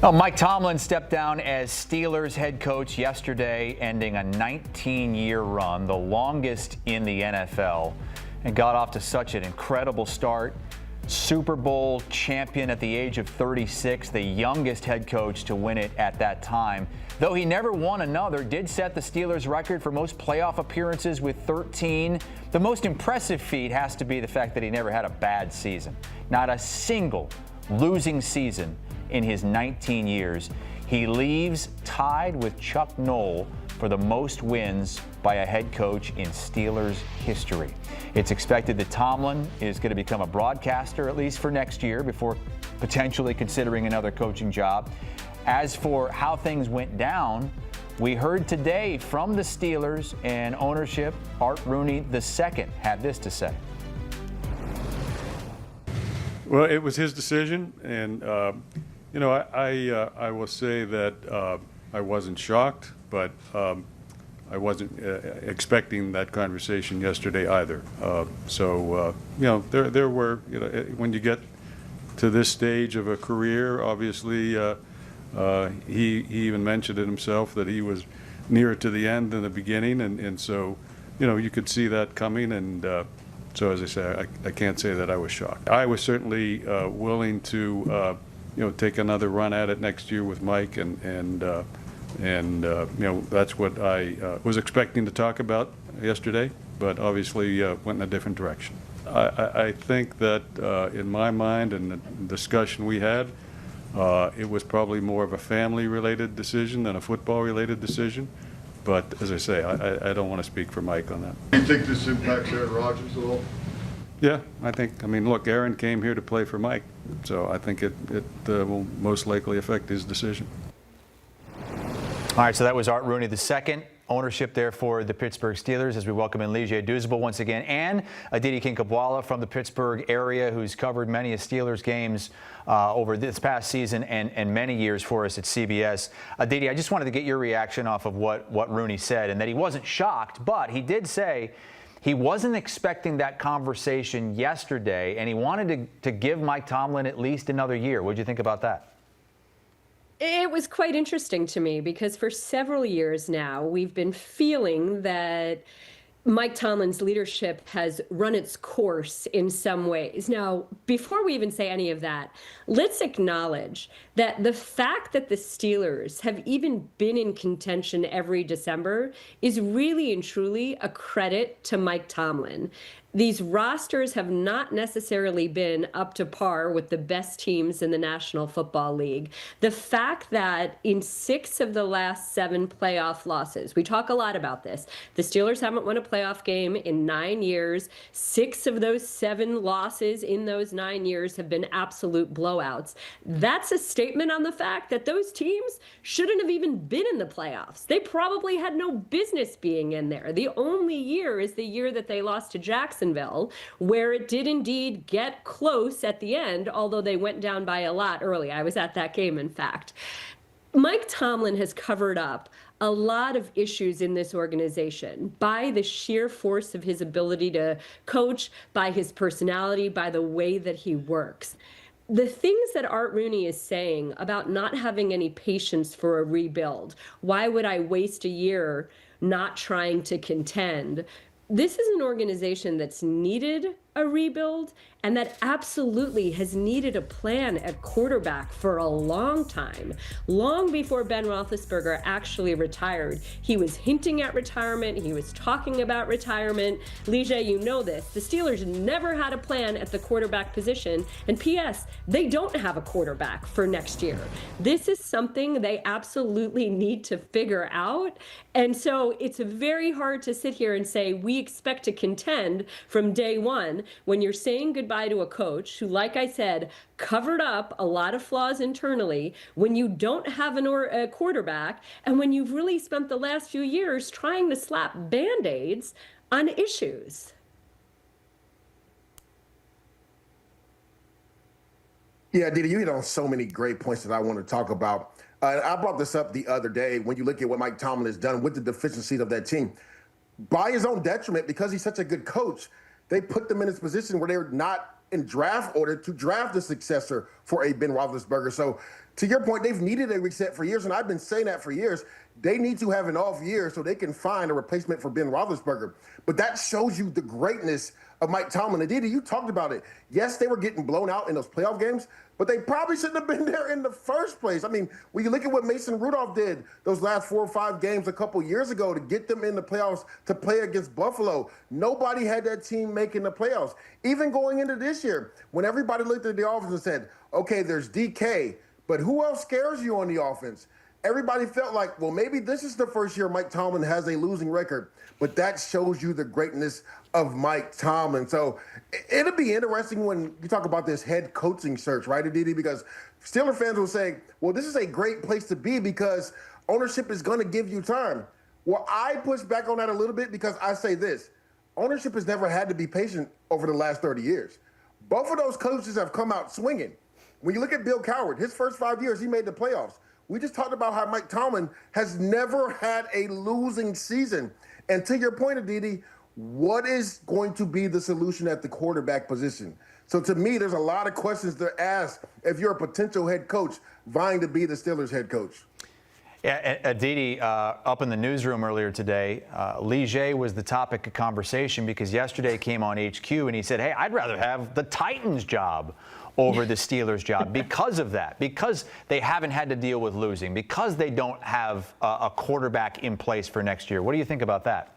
Well, Mike Tomlin stepped down as Steelers head coach yesterday, ending a 19-year run, the longest in the NFL, and got off to such an incredible start. Super Bowl champion at the age of 36, the youngest head coach to win it at that time. Though he never won another, did set the Steelers record for most playoff appearances with 13. The most impressive feat has to be the fact that he never had a bad season. Not a single losing season in his 19 years. He leaves tied with Chuck Noll for the most wins by a head coach in Steelers history. It's expected that Tomlin is going to become a broadcaster, at least for next year, before potentially considering another coaching job. As for how things went down, we heard today from the Steelers and ownership. Art Rooney II had this to say. Well, it was his decision, and I will say that I wasn't shocked, but I wasn't expecting that conversation yesterday either. There were, when you get to this stage of a career, obviously he even mentioned it himself that he was nearer to the end than the beginning, and so, you could see that coming, and so as I say, I can't say that I was shocked. I was certainly willing to take another run at it next year with Mike, and that's what I was expecting to talk about yesterday, but obviously went in a different direction. I think that in my mind and the discussion we had, it was probably more of a family-related decision than a football-related decision. But as I say, I don't want to speak for Mike on that. Do you think this impacts Aaron Rodgers at all? Yeah, look, Aaron came here to play for Mike, so I think it will most likely affect his decision. All right, so that was Art Rooney II, ownership there for the Pittsburgh Steelers, as we welcome in Douzable once again, and Aditi Kinkhabwala from the Pittsburgh area, who's covered many of Steelers games over this past season and many years for us at CBS. Aditi, I just wanted to get your reaction off of what Rooney said, and that he wasn't shocked, but he did say he wasn't expecting that conversation yesterday, and he wanted to give Mike Tomlin at least another year. What did you think about that? It was quite interesting to me because for several years now, we've been feeling that Mike Tomlin's leadership has run its course in some ways. Now, before we even say any of that, let's acknowledge that the fact that the Steelers have even been in contention every December is really and truly a credit to Mike Tomlin. These rosters have not necessarily been up to par with the best teams in the National Football League. The fact that in 6 of the last 7 playoff losses, we talk a lot about this, the Steelers haven't won a playoff game in 9 years. 6 of those 7 losses in those 9 years have been absolute blowouts. That's a statement on the fact that those teams shouldn't have even been in the playoffs. They probably had no business being in there. The only year is the year that they lost to Jacksonville, where it did indeed get close at the end, although they went down by a lot early. I was at that game, in fact. Mike Tomlin has covered up a lot of issues in this organization by the sheer force of his ability to coach, by his personality, by the way that he works. The things that Art Rooney is saying about not having any patience for a rebuild, why would I waste a year not trying to contend? This is an organization that's needed a rebuild and that absolutely has needed a plan at quarterback for a long time. Long before Ben Roethlisberger actually retired, he was hinting at retirement. He was talking about retirement. Lige, you know this. The Steelers never had a plan at the quarterback position. And P.S., they don't have a quarterback for next year. This is something they absolutely need to figure out. And so it's very hard to sit here and say we expect to contend from day one when you're saying goodbye to a coach who, like I said, covered up a lot of flaws internally, when you don't have a quarterback, and when you've really spent the last few years trying to slap Band-Aids on issues. Yeah, Aditi, you hit on so many great points that I want to talk about. I brought this up the other day when you look at what Mike Tomlin has done with the deficiencies of that team. By his own detriment, because he's such a good coach, they put them in this position where they're not in draft order to draft the successor for a Ben Roethlisberger. So to your point, they've needed a reset for years, and I've been saying that for years. They need to have an off year so they can find a replacement for Ben Roethlisberger. But that shows you the greatness of Mike Tomlin. Aditi, you talked about it. Yes, they were getting blown out in those playoff games, but they probably shouldn't have been there in the first place. I mean, when you look at what Mason Rudolph did those last 4 or 5 games a couple years ago to get them in the playoffs to play against Buffalo, nobody had that team making the playoffs. Even going into this year, when everybody looked at the offense and said, okay, there's DK, but who else scares you on the offense? Everybody felt like, well, maybe this is the first year Mike Tomlin has a losing record, but that shows you the greatness of Mike Tomlin. So it'll be interesting when you talk about this head coaching search, right, Aditi? Because Steeler fans will say, well, this is a great place to be because ownership is going to give you time. Well, I push back on that a little bit because I say this. Ownership has never had to be patient over the last 30 years. Both of those coaches have come out swinging. When you look at Bill Coward, his first 5 years, he made the playoffs. We just talked about how Mike Tomlin has never had a losing season. And to your point, Aditi, what is going to be the solution at the quarterback position? So to me, there's a lot of questions to ask if you're a potential head coach vying to be the Steelers head coach. Yeah, Aditi, up in the newsroom earlier today, Lee J was the topic of conversation because yesterday came on HQ and he said, hey, I'd rather have the Titans job over the Steelers job because of that, because they haven't had to deal with losing, because they don't have a quarterback in place for next year. What do you think about that?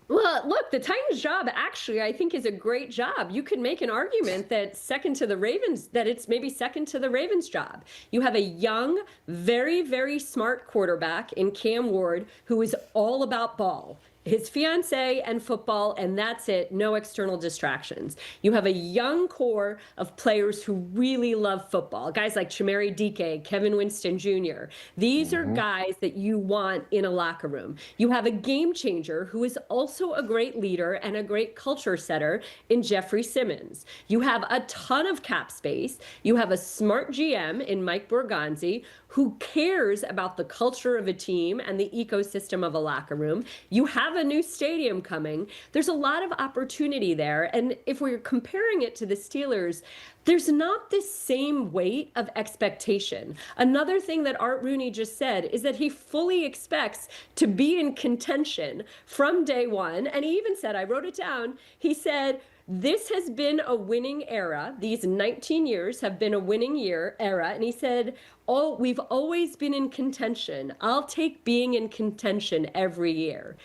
Well, look, the Titans job actually, I think, is a great job. You could make an argument that second to the Ravens, that it's maybe second to the Ravens job. You have a young, very, very smart quarterback in Cam Ward who is all about ball. His fiance and football, and that's it. No external distractions. You have a young core of players who really love football. Guys like Chimere Dike, Kevin Winston Jr. These are guys that you want in a locker room. You have a game changer who is also a great leader and a great culture setter in Jeffrey Simmons. You have a ton of cap space. You have a smart GM in Mike Borgonzi who cares about the culture of a team and the ecosystem of a locker room. You have a new stadium coming. There's a lot of opportunity there. And if we're comparing it to the Steelers, there's not this same weight of expectation. Another thing that Art Rooney just said is that he fully expects to be in contention from day one. And he even said, I wrote it down, he said, this has been a winning era. These 19 years have been a winning era. And he said, oh, we've always been in contention. I'll take being in contention every year.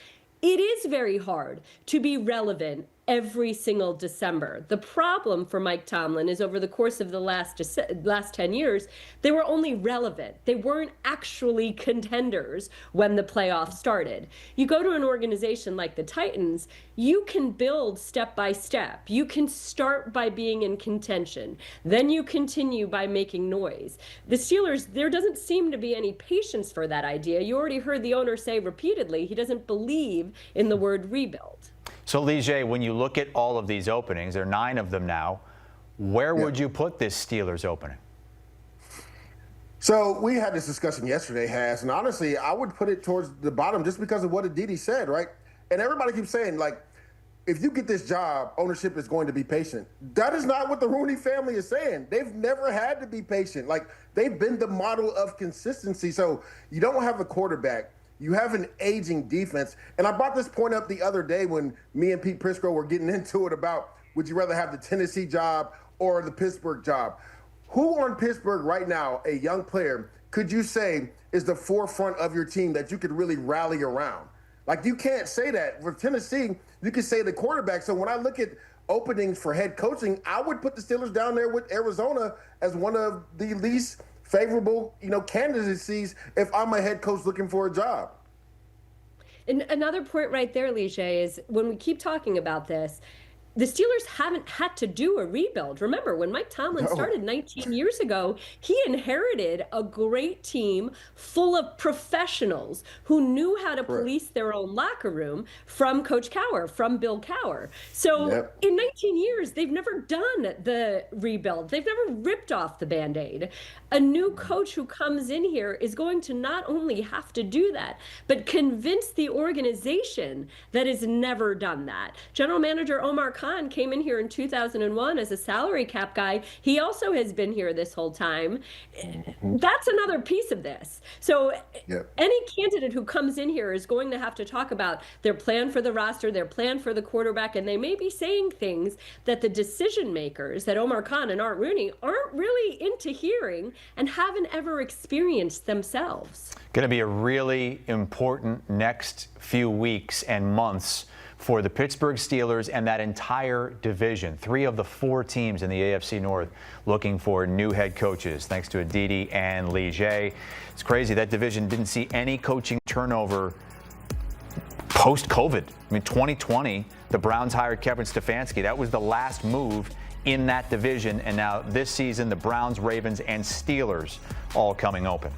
It is very hard to be relevant every single December. The problem for Mike Tomlin is over the course of the last 10 years, they were only relevant. They weren't actually contenders when the playoffs started. You go to an organization like the Titans, you can build step by step. You can start by being in contention. Then you continue by making noise. The Steelers, there doesn't seem to be any patience for that idea. You already heard the owner say repeatedly he doesn't believe in the word rebuild. So, Lee J, when you look at all of these openings, there are 9 of them now, where would you put this Steelers opening? So we had this discussion yesterday, Has, and honestly, I would put it towards the bottom just because of what Aditi said, right? And everybody keeps saying, like, if you get this job, ownership is going to be patient. That is not what the Rooney family is saying. They've never had to be patient. Like, they've been the model of consistency. So you don't have a quarterback. You have an aging defense. And I brought this point up the other day when me and Pete Prisco were getting into it about would you rather have the Tennessee job or the Pittsburgh job? Who on Pittsburgh right now, a young player, could you say is the forefront of your team that you could really rally around? Like, you can't say that. For Tennessee, you could say the quarterback. So when I look at openings for head coaching, I would put the Steelers down there with Arizona as one of the least favorable, candidacies if I'm a head coach looking for a job. And another point right there, Lige, is when we keep talking about this, the Steelers haven't had to do a rebuild. Remember, when Mike Tomlin started 19 years ago, he inherited a great team full of professionals who knew how to police their own locker room from Coach Cowher, from Bill Cowher. So in 19 years, they've never done the rebuild. They've never ripped off the Band-Aid. A new coach who comes in here is going to not only have to do that, but convince the organization that has never done that. General Manager Omar Khan Khan came in here in 2001 as a salary cap guy. He also has been here this whole time. That's another piece of this. So any candidate who comes in here is going to have to talk about their plan for the roster, their plan for the quarterback, and they may be saying things that the decision makers, that Omar Khan and Art Rooney, aren't really into hearing and haven't ever experienced themselves. Going to be a really important next few weeks and months for the Pittsburgh Steelers and that entire division. 3 of the 4 teams in the AFC North looking for new head coaches, thanks to Aditi and Lige. It's crazy. That division didn't see any coaching turnover post-COVID. I mean, 2020, the Browns hired Kevin Stefanski. That was the last move in that division. And now this season, the Browns, Ravens, and Steelers all coming open.